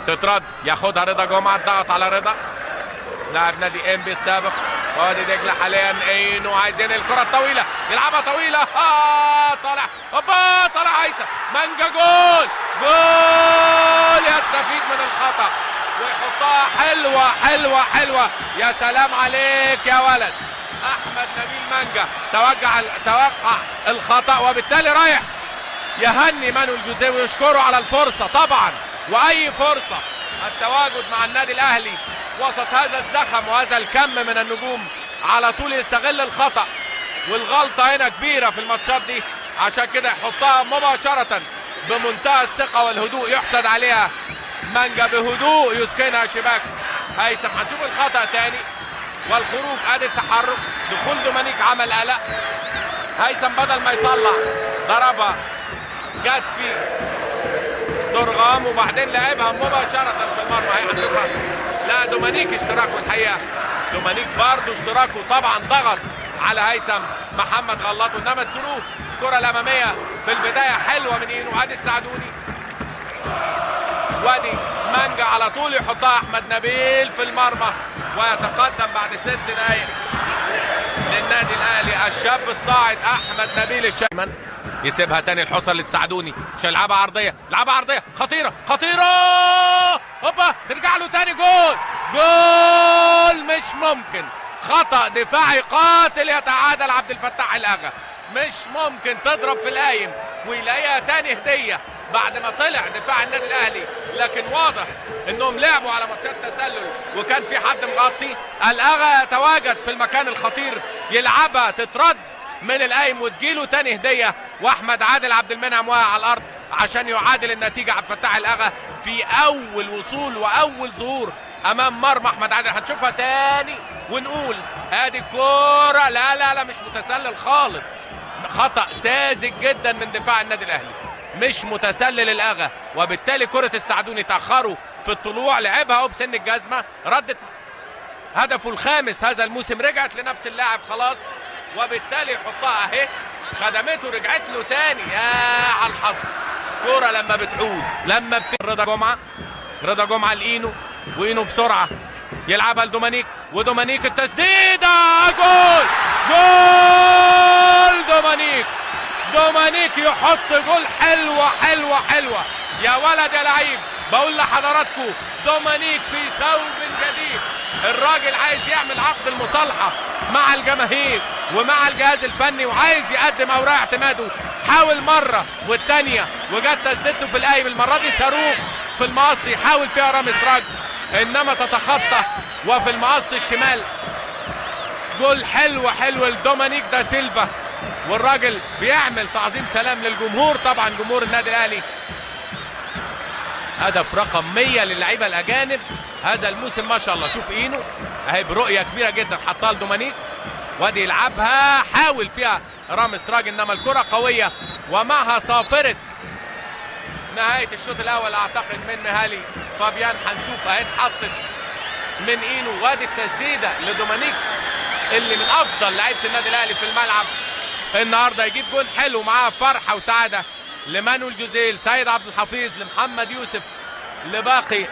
تترد، ياخدها رضا جمعه، ضغط على رضا لاعب نادي انبي السابق. وادي دجله حاليا اينو عايزين الكره الطويله، يلعبها طويله، طالع هوبا، طالع هيثم مانجا، جول جول، يستفيد من الخطا ويحطها حلوه حلوه حلوه. يا سلام عليك يا ولد. احمد نبيل مانجا توقع الخطا، وبالتالي رايح يهني مانويل جوزيه ويشكره على الفرصه طبعا، واي فرصه التواجد مع النادي الاهلي وسط هذا الزخم وهذا الكم من النجوم على طول يستغل الخطا، والغلطه هنا كبيره في الماتشات دي، عشان كده يحطها مباشره بمنتهى الثقه والهدوء. يحسد عليها مانجا بهدوء، يسكنها شباك هيثم. هنشوف الخطا تاني والخروج، ادي التحرك، دخول دومانيك عمل قلق. هيثم بدل ما يطلع ضربها جت في درغام وبعدين لعبها مباشره في المرمى. هنشوفها، لا دومانيك اشتراكه الحقيقه، دومانيك برضه اشتراكه طبعا، ضغط على هيثم محمد غلطه، انما السلوك الكره الاماميه في البدايه حلوه من اينو. ادي السعدوني، وادي مانجا على طول يحطها احمد نبيل في المرمى، ويتقدم بعد 6 دقائق للنادي الاهلي الشاب الصاعد احمد نبيل الشايمان. يسيبها تاني الحصر للسعدوني عشان يلعبها عرضيه، لعبها عرضيه خطيره خطيره، هوبا ترجع له تاني، جول جول، مش ممكن، خطأ دفاعي قاتل يتعادل عبد الفتاح الاغا. مش ممكن تضرب في القايم ويلاقيها تاني هديه بعد ما طلع دفاع النادي الاهلي، لكن واضح انهم لعبوا على مصيدة تسلل وكان في حد مغطي. الاغا يتواجد في المكان الخطير، يلعبها تترد من القايم وتجيله تاني هديه، واحمد عادل عبد المنعم واقع على الارض عشان يعادل النتيجه. عبد الفتاح الاغا في اول وصول واول ظهور امام مرمى احمد عادل. هنشوفها تاني ونقول ادي الكوره، لا لا لا مش متسلل خالص، خطأ ساذج جدا من دفاع النادي الاهلي، مش متسلل الاغا، وبالتالي كرة السعدوني تأخروا في الطلوع، لعبها وبسن الجزمة، ردت هدفه الخامس هذا الموسم، رجعت لنفس اللاعب خلاص، وبالتالي يحطها اهي، خدمته رجعت له تاني. يا على الحظ، كرة لما بتعوز رضا جمعة لإينو، وإينو بسرعة يلعبها لدومانيك، ودومانيك التسديدة، جول جول، دومانيك يحط جول، حلوة حلوة حلوة يا ولد يا لعيب. بقول لحضراتكم دومانيك في ثوب جديد، الراجل عايز يعمل عقد المصالحة مع الجماهير ومع الجهاز الفني، وعايز يقدم اوراق اعتماده. حاول مرة والتانية وجت تسديدته في القايم، المرة دي صاروخ في المقص يحاول فيها رامي سراج، انما تتخطى وفي المقص الشمال. جول حلو لدومانيك دا سيلفا، والراجل بيعمل تعظيم سلام للجمهور، طبعا جمهور النادي الاهلي. هدف رقم 100 للعيبه الاجانب هذا الموسم ما شاء الله. شوف اينو اهي برؤيه كبيره جدا حطها لدومانيك، وادي يلعبها، حاول فيها رامي سراج، انما الكره قويه ومعها صافره نهايه الشوط الاول اعتقد من مهالي فابيان. هنشوف اهي اتحطت من اينو، وادي التسديده لدومانيك اللي من افضل لعيبه النادي الاهلي في الملعب النهارده، يجيب جول حلو معاه فرحه وسعاده لمانويل جوزيه، لسيد عبد الحفيظ، لمحمد يوسف، لباقي